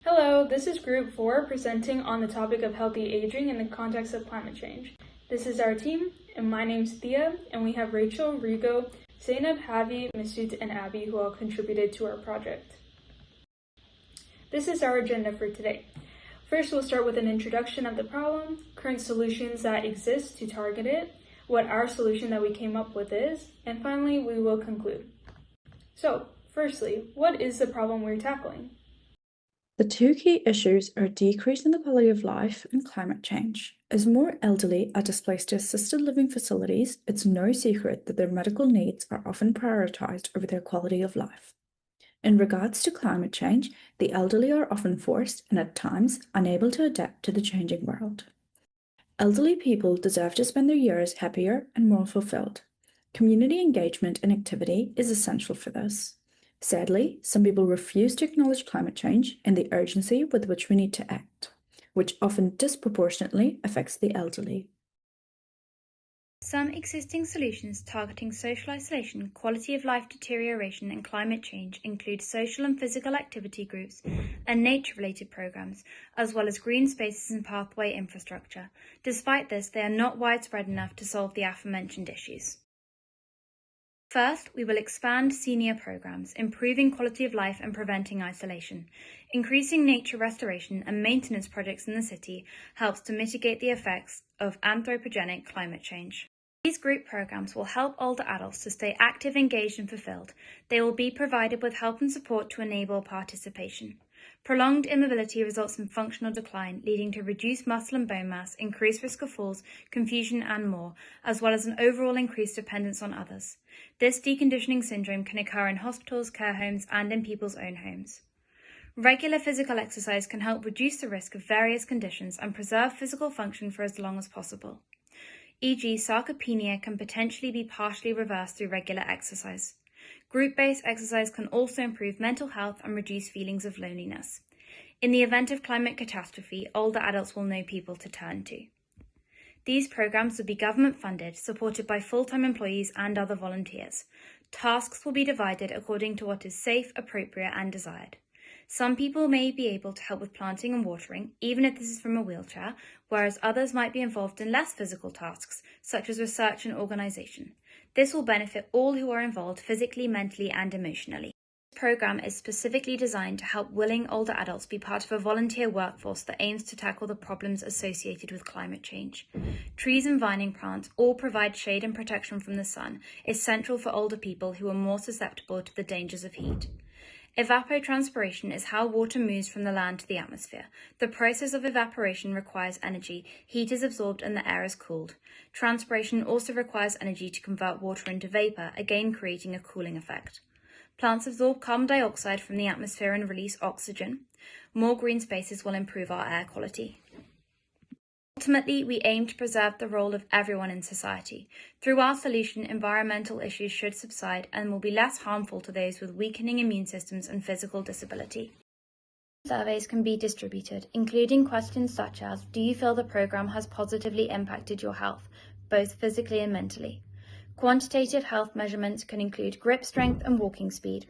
Hello, this is Group 4 presenting on the topic of healthy aging in the context of climate change. This is our team, and my name's Thea, and we have Rachel, Rigo, Zainab, Havi, Masood, and Abby who all contributed to our project. This is our agenda for today. First, we'll start with an introduction of the problem, current solutions that exist to target it, what our solution that we came up with is, and finally, we will conclude. So, firstly, what is the problem we're tackling? The two key issues are decrease in the quality of life and climate change. As more elderly are displaced to assisted living facilities, it's no secret that their medical needs are often prioritised over their quality of life. In regards to climate change, the elderly are often forced and at times unable to adapt to the changing world. Elderly people deserve to spend their years happier and more fulfilled. Community engagement and activity is essential for this. Sadly, some people refuse to acknowledge climate change and the urgency with which we need to act, which often disproportionately affects the elderly. Some existing solutions targeting social isolation, quality of life deterioration, and climate change include social and physical activity groups and nature-related programs, as well as green spaces and pathway infrastructure. Despite this, they are not widespread enough to solve the aforementioned issues. First, we will expand senior programs, improving quality of life and preventing isolation. Increasing nature restoration and maintenance projects in the city helps to mitigate the effects of anthropogenic climate change. These group programs will help older adults to stay active, engaged and fulfilled. They will be provided with help and support to enable participation. Prolonged immobility results in functional decline, leading to reduced muscle and bone mass, increased risk of falls, confusion and more, as well as an overall increased dependence on others. This deconditioning syndrome can occur in hospitals, care homes and in people's own homes. Regular physical exercise can help reduce the risk of various conditions and preserve physical function for as long as possible. E.g., sarcopenia can potentially be partially reversed through regular exercise. Group-based exercise can also improve mental health and reduce feelings of loneliness. In the event of climate catastrophe, older adults will know people to turn to. These programs will be government-funded, supported by full-time employees and other volunteers. Tasks will be divided according to what is safe, appropriate and desired. Some people may be able to help with planting and watering, even if this is from a wheelchair, whereas others might be involved in less physical tasks, such as research and organisation. This will benefit all who are involved physically, mentally and emotionally. This programme is specifically designed to help willing older adults be part of a volunteer workforce that aims to tackle the problems associated with climate change. Trees and vining plants all provide shade and protection from the sun, essential for older people who are more susceptible to the dangers of heat. Evapotranspiration is how water moves from the land to the atmosphere. The process of evaporation requires energy, heat is absorbed and the air is cooled. Transpiration also requires energy to convert water into vapour, again creating a cooling effect. Plants absorb carbon dioxide from the atmosphere and release oxygen. More green spaces will improve our air quality. Ultimately, we aim to preserve the role of everyone in society. Through our solution, environmental issues should subside and will be less harmful to those with weakening immune systems and physical disability. Surveys can be distributed, including questions such as, do you feel the programme has positively impacted your health, both physically and mentally? Quantitative health measurements can include grip strength and walking speed.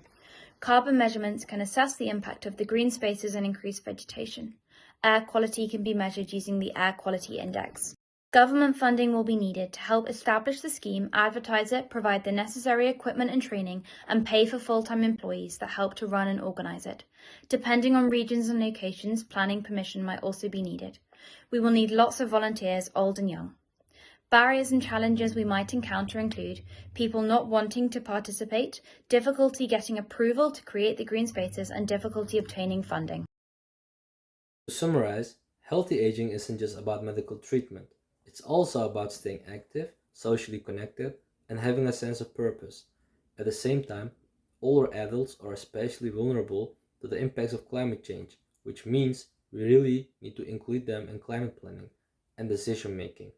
Carbon measurements can assess the impact of the green spaces and increased vegetation. Air quality can be measured using the Air Quality Index. Government funding will be needed to help establish the scheme, advertise it, provide the necessary equipment and training, and pay for full-time employees that help to run and organise it. Depending on regions and locations, planning permission might also be needed. We will need lots of volunteers, old and young. Barriers and challenges we might encounter include people not wanting to participate, difficulty getting approval to create the green spaces, and difficulty obtaining funding. To summarize, healthy aging isn't just about medical treatment. It's also about staying active, socially connected, and having a sense of purpose. At the same time, older adults are especially vulnerable to the impacts of climate change, which means we really need to include them in climate planning and decision making.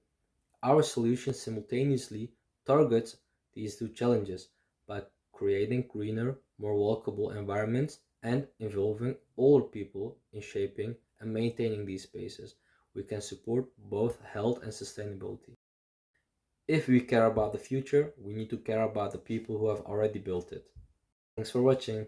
Our solution simultaneously targets these two challenges by creating greener, more walkable environments and involving older people in shaping and maintaining these spaces. We can support both health and sustainability. If we care about the future, we need to care about the people who have already built it. Thanks for watching.